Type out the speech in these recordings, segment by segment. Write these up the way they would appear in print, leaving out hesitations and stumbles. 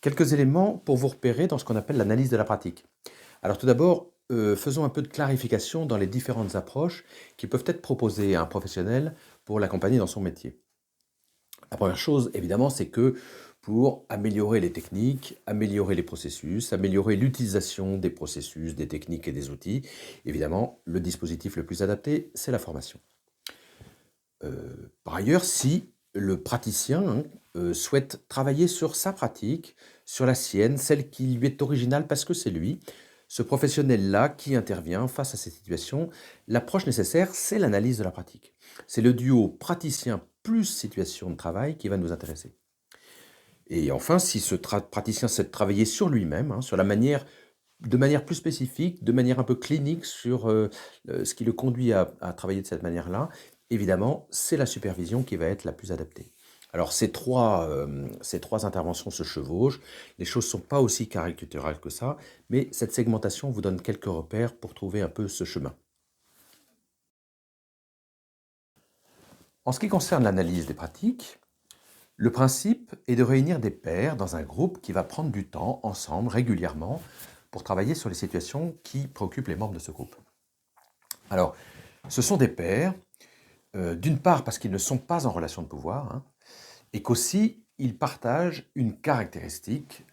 Quelques éléments pour vous repérer dans ce qu'on appelle l'analyse de la pratique. Alors tout d'abord, faisons un peu de clarification dans les différentes approches qui peuvent être proposées à un professionnel pour l'accompagner dans son métier. La première chose, évidemment, c'est que pour améliorer les techniques, améliorer les processus, améliorer l'utilisation des processus, des techniques et des outils, évidemment, le dispositif le plus adapté, c'est la formation. Par ailleurs, si le praticien, souhaite travailler sur sa pratique, sur la sienne, celle qui lui est originale parce que c'est lui, ce professionnel-là qui intervient face à ces situations, l'approche nécessaire, c'est l'analyse de la pratique. C'est le duo praticien plus situation de travail qui va nous intéresser. Et enfin, si ce praticien sait travailler sur lui-même, sur la manière de manière plus spécifique, de manière un peu clinique sur, ce qui le conduit à travailler de cette manière-là, évidemment, c'est la supervision qui va être la plus adaptée. Alors ces trois interventions se chevauchent, les choses ne sont pas aussi caricaturales que ça, mais cette segmentation vous donne quelques repères pour trouver un peu ce chemin. En ce qui concerne l'analyse des pratiques, le principe est de réunir des pairs dans un groupe qui va prendre du temps ensemble régulièrement pour travailler sur les situations qui préoccupent les membres de ce groupe. Alors, ce sont des pairs, d'une part parce qu'ils ne sont pas en relation de pouvoir, et qu'aussi ils partagent une caractéristique,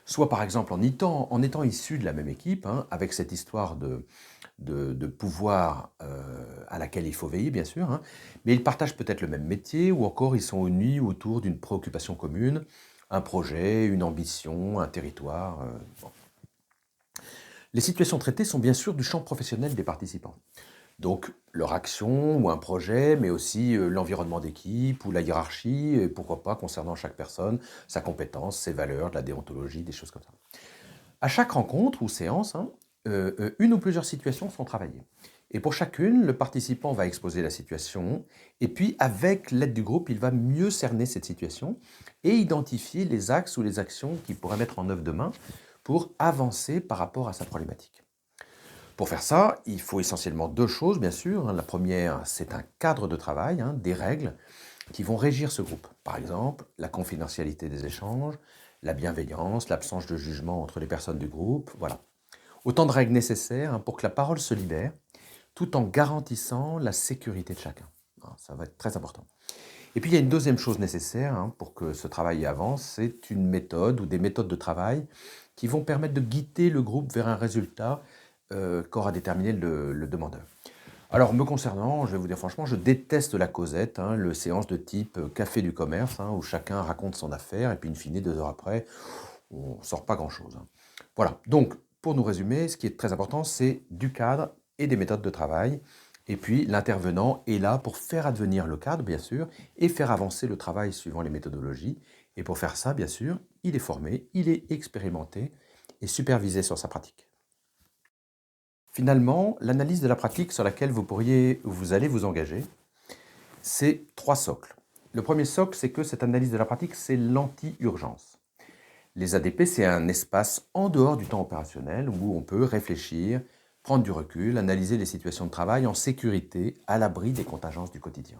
soit par exemple en étant issus de la même équipe, avec cette histoire de pouvoir à laquelle il faut veiller, bien sûr, mais ils partagent peut-être le même métier, ou encore ils sont unis autour d'une préoccupation commune, un projet, une ambition, un territoire. Bon. Les situations traitées sont bien sûr du champ professionnel des participants. Donc leur action ou un projet, mais aussi l'environnement d'équipe ou la hiérarchie, et pourquoi pas concernant chaque personne, sa compétence, ses valeurs, de la déontologie, des choses comme ça. À chaque rencontre ou séance, une ou plusieurs situations sont travaillées. Et pour chacune, le participant va exposer la situation, et puis avec l'aide du groupe, il va mieux cerner cette situation et identifier les axes ou les actions qu'il pourrait mettre en œuvre demain pour avancer par rapport à sa problématique. Pour faire ça, il faut essentiellement deux choses, bien sûr. La première, c'est un cadre de travail, des règles qui vont régir ce groupe. Par exemple, la confidentialité des échanges, la bienveillance, l'absence de jugement entre les personnes du groupe, voilà. Autant de règles nécessaires pour que la parole se libère, tout en garantissant la sécurité de chacun. Ça va être très important. Et puis il y a une deuxième chose nécessaire pour que ce travail avance, c'est une méthode ou des méthodes de travail qui vont permettre de guider le groupe vers un résultat qu'aura déterminé le demandeur. Alors me concernant, je vais vous dire franchement, je déteste la causette, le séance de type café du commerce, où chacun raconte son affaire et puis in fine, 2 heures après, on ne sort pas grand-chose. Voilà, donc pour nous résumer, ce qui est très important, c'est du cadre et des méthodes de travail. Et puis l'intervenant est là pour faire advenir le cadre, bien sûr, et faire avancer le travail suivant les méthodologies. Et pour faire ça, bien sûr, il est formé, il est expérimenté et supervisé sur sa pratique. Finalement, l'analyse de la pratique sur laquelle vous allez vous engager, c'est 3 socles. Le premier socle, c'est que cette analyse de la pratique, c'est l'anti-urgence. Les ADP, c'est un espace en dehors du temps opérationnel où on peut réfléchir, prendre du recul, analyser les situations de travail en sécurité, à l'abri des contingences du quotidien.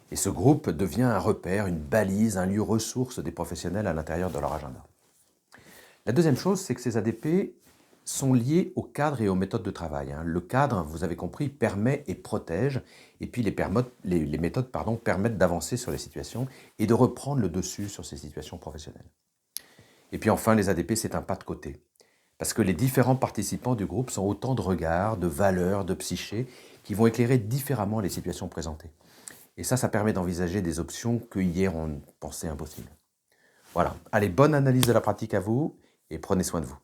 Et ce groupe devient un repère, une balise, un lieu ressource des professionnels à l'intérieur de leur agenda. La deuxième chose, c'est que ces ADP sont liés au cadre et aux méthodes de travail. Le cadre, vous avez compris, permet et protège, et puis les méthodes permettent d'avancer sur les situations et de reprendre le dessus sur ces situations professionnelles. Et puis enfin, les ADP, c'est un pas de côté, parce que les différents participants du groupe sont autant de regards, de valeurs, de psyché, qui vont éclairer différemment les situations présentées. Et ça permet d'envisager des options que hier on pensait impossibles. Voilà, allez, bonne analyse de la pratique à vous, et prenez soin de vous.